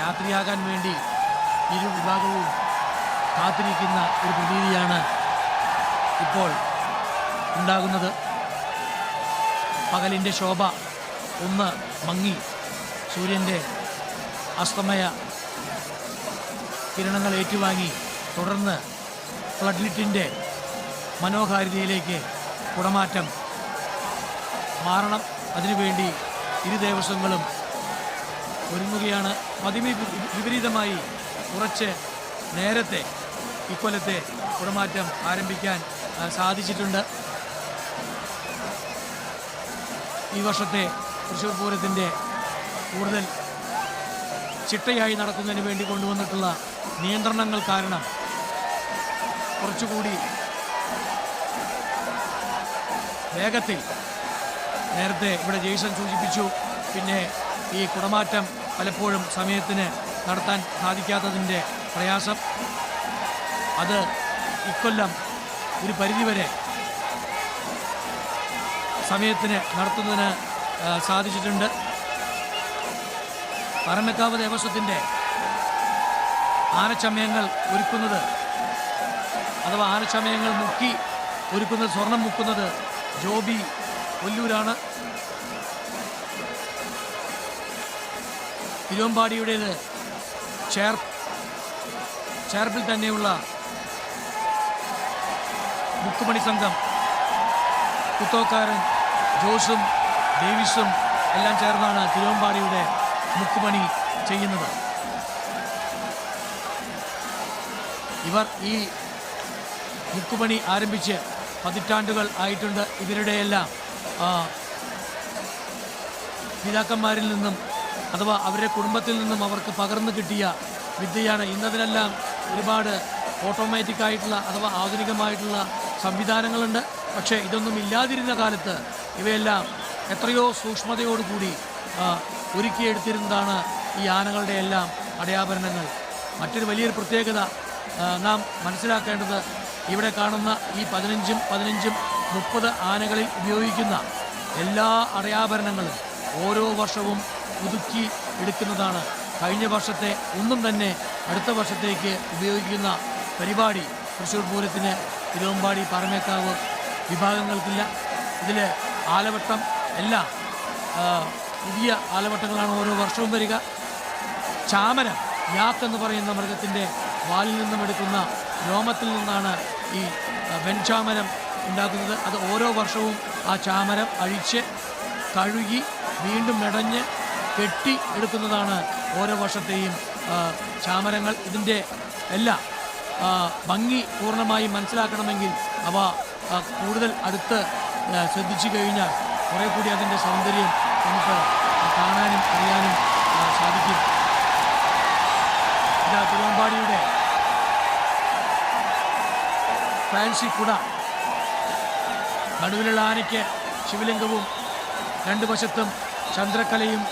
രാത്രിയാകാൻ വേണ്ടി ഇരു വിഭാഗവും കാത്തിരിക്കുന്ന ഒരു പ്രതീതിയാണ് ഇപ്പോൾ ഉണ്ടാകുന്നത്. പകലിൻ്റെ ശോഭ ഒന്ന് മങ്ങി സൂര്യൻ്റെ അസ്തമയ കിരണങ്ങൾ ഏറ്റുവാങ്ങി തുടർന്ന് ഫ്ലഡ് ലിറ്റിൻ്റെ മനോഹാരിതയിലേക്ക് കുടമാറ്റം മാറണം. അതിനുവേണ്ടി ഇരു ദേവസ്വങ്ങളും ഒരുങ്ങുകയാണ്. പതിവ് വിപരീതമായി കുറച്ച് നേരത്തെ ഇക്കൊല്ലത്തെ കുടമാറ്റം ആരംഭിക്കാൻ സാധിച്ചിട്ടുണ്ട്. ഈ വർഷത്തെ തൃശ്ശൂർ പൂരത്തിൻ്റെ കൂടുതൽ ചിട്ടയായി നടക്കുന്നതിന് വേണ്ടി കൊണ്ടുവന്നിട്ടുള്ള നിയന്ത്രണങ്ങൾ കാരണം കുറച്ചുകൂടി വേഗത്തിൽ, നേരത്തെ ഇവിടെ ജെയ്സൺ സൂചിപ്പിച്ചു, പിന്നെ ഈ കുടമാറ്റം പലപ്പോഴും സമയത്തിന് നടത്താൻ സാധിക്കാത്തതിൻ്റെ പ്രയാസം, അത് ഇക്കൊല്ലം ഒരു പരിധിവരെ സമയത്തിന് നടത്തുന്നതിന് സാധിച്ചിട്ടുണ്ട്. പാറമേക്കാവ് ദേവസ്വത്തിൻ്റെ ആനച്ചമയങ്ങൾ ഒരുക്കുന്നത്, അഥവാ ആനച്ചമയങ്ങൾ മുക്കി ഒരുക്കുന്നത്, സ്വർണം മുക്കുന്നത് ജോബി ഒല്ലൂരാണ്. തിരുവമ്പാടിയുടേത് ചേർപ്പിൽ തന്നെയുള്ള മുക്കുമണി സംഘം, കുത്തോക്കാരൻ ജോസും ഡേവിസും എല്ലാം ചേർന്നാണ് തിരുവമ്പാടിയുടെ മുക്കുമണി ചെയ്യുന്നത്. ഇവർ ഈ മുക്കുമണി ആരംഭിച്ച് പതിറ്റാണ്ടുകൾ ആയിട്ടുണ്ട്. ഇവരുടെയെല്ലാം പിതാക്കന്മാരിൽ നിന്നും അഥവാ അവരുടെ കുടുംബത്തിൽ നിന്നും അവർക്ക് പകർന്നു കിട്ടിയ വിദ്യയാണ്. ഇന്നതിനെല്ലാം ഒരുപാട് ഓട്ടോമാറ്റിക്കായിട്ടുള്ള അഥവാ ആധുനികമായിട്ടുള്ള സംവിധാനങ്ങളുണ്ട്. പക്ഷേ ഇതൊന്നും ഇല്ലാതിരുന്ന കാലത്ത് ഇവയെല്ലാം എത്രയോ സൂക്ഷ്മതയോടുകൂടി ഒരുക്കിയെടുത്തിരുന്നതാണ് ഈ ആനകളുടെ എല്ലാം അടയാഭരണങ്ങൾ. മറ്റൊരു വലിയൊരു പ്രത്യേകത നാം മനസ്സിലാക്കേണ്ടത്, ഇവിടെ കാണുന്ന ഈ 15 30 ആനകളിൽ ഉപയോഗിക്കുന്ന എല്ലാ അടയാഭരണങ്ങളും ഓരോ വർഷവും പുതുക്കി എടുക്കുന്നതാണ്. കഴിഞ്ഞ വർഷത്തെ ഒന്നും തന്നെ അടുത്ത വർഷത്തേക്ക് ഉപയോഗിക്കുന്ന പരിപാടി തൃശ്ശൂർ പൂരത്തിന് തിരുവമ്പാടി പാറമേക്കാവ് വിഭാഗങ്ങൾക്കില്ല. ഇതിൽ ആലവട്ടം എല്ലാം പുതിയ ആലവട്ടങ്ങളാണ് ഓരോ വർഷവും വരിക. ചാമരം, യാക്കെന്ന് പറയുന്ന മൃഗത്തിൻ്റെ വാലിൽ നിന്നും എടുക്കുന്ന രോമത്തിൽ നിന്നാണ് ഈ വെൺചാമരം ഉണ്ടാക്കുന്നത്. അത് ഓരോ വർഷവും ആ ചാമരം അഴിച്ച് കഴുകി വീണ്ടും മെടഞ്ഞ് കെട്ടി എടുക്കുന്നതാണ് ഓരോ വർഷത്തെയും ചാമരങ്ങൾ. ഇതിൻ്റെ എല്ലാ ഭംഗി പൂർണ്ണമായും മനസ്സിലാക്കണമെങ്കിൽ അവ കൂടുതൽ അടുത്ത് ശ്രദ്ധിച്ചു കഴിഞ്ഞാൽ കുറേ കൂടി അതിൻ്റെ സൗന്ദര്യം നമുക്ക് കാണാനും അറിയാനും സാധിക്കും. ഇതാ തിരുവമ്പാടിയുടെ ഫാൻസി കുട. നടുവിലുള്ള ആനയ്ക്ക് ശിവലിംഗവും രണ്ട് വശത്തും ചന്ദ്രക്കലയും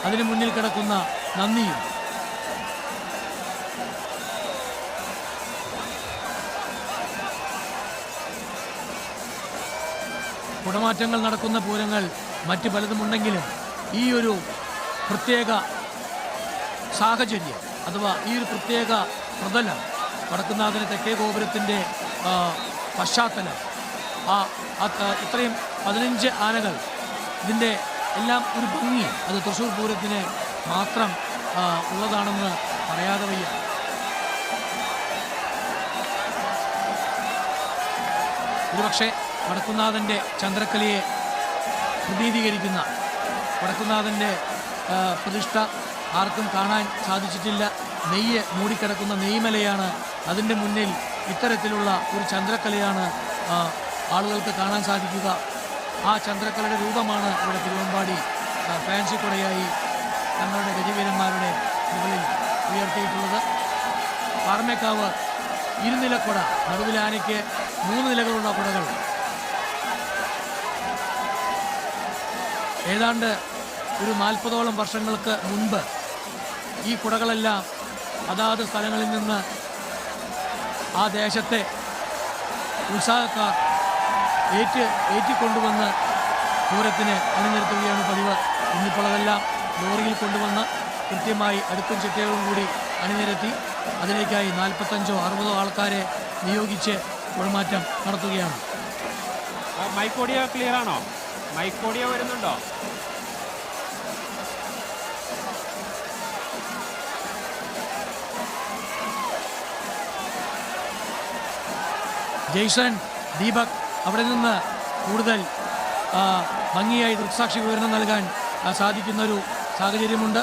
അതിനു മുന്നിൽ കിടക്കുന്ന നന്ദിയും. കുടമാറ്റങ്ങൾ നടക്കുന്ന പൂരങ്ങൾ മറ്റ് പലതുമുണ്ടെങ്കിലും ഈ ഒരു പ്രത്യേക സാഹചര്യം അഥവാ ഈ ഒരു പ്രത്യേക പ്രതലം, വടക്കുന്നാഥന് തെക്കേ ഗോപുരത്തിൻ്റെ പശ്ചാത്തലം, ഇത്രയും 15 ആനകൾ, ഇതിൻ്റെ എല്ലാം ഒരു ഭംഗി അത് തൃശ്ശൂർ പൂരത്തിന് മാത്രം ഉള്ളതാണെന്ന് പറയാതെ വയ്യ. ഒരുപക്ഷെ വടക്കുന്നാഥൻ്റെ ചന്ദ്രക്കലയെ പ്രതിനിധീകരിക്കുന്ന വടക്കുന്നാഥൻ്റെ പ്രതിഷ്ഠ ആർക്കും കാണാൻ സാധിച്ചിട്ടില്ല. നെയ്യ് മൂടിക്കിടക്കുന്ന നെയ്മലയാണ്. അതിൻ്റെ മുന്നിൽ ഇത്തരത്തിലുള്ള ഒരു ചന്ദ്രക്കലയാണ് ആളുകൾക്ക് കാണാൻ സാധിക്കുക. ആ ചന്ദ്രക്കലയുടെ രൂപമാണ് ഇവിടെ തിരുവമ്പാടി ഫാൻസി കുടയായി തങ്ങളുടെ ഗജവീരന്മാരുടെ മുകളിൽ ഉയർത്തിയിട്ടുള്ളത്. പാറമേക്കാവ് ഇരുനിലക്കുട, നടുവിലെ ആനയ്ക്ക് 3 നിലകളുള്ള കുടകൾ. ഏതാണ്ട് ഒരു 40ഓളം വർഷങ്ങൾക്ക് മുൻപ് ഈ കുടകളെല്ലാം അതാത് സ്ഥലങ്ങളിൽ നിന്ന് ആ ദേശത്തെ ഉത്സാഹക്കാർ ഏറ്റിക്കൊണ്ടുവന്ന് പൂരത്തിന് അണിനിരത്തുകയാണ് പതിവ്. ഇന്നിപ്പോൾ അതെല്ലാം ലോറിയിൽ കൊണ്ടുവന്ന് കൃത്യമായി അടുക്കും ചിട്ടകളും കൂടി അണിനിരത്തി അതിലേക്കായി 45 or 60 ആൾക്കാരെ നിയോഗിച്ച് കുടമാറ്റം നടത്തുകയാണ്. മൈക്ക് ഓഡിയോ ക്ലിയർ ആണോ? മൈക്ക് ഓഡിയോ വരുന്നുണ്ടോ? ജെയ്സൺ, ദീപക് അവിടെ നിന്ന് കൂടുതൽ ഭംഗിയായി ദൃക്സാക്ഷി വിവരണം നൽകാൻ സാധിക്കുന്നൊരു സാഹചര്യമുണ്ട്.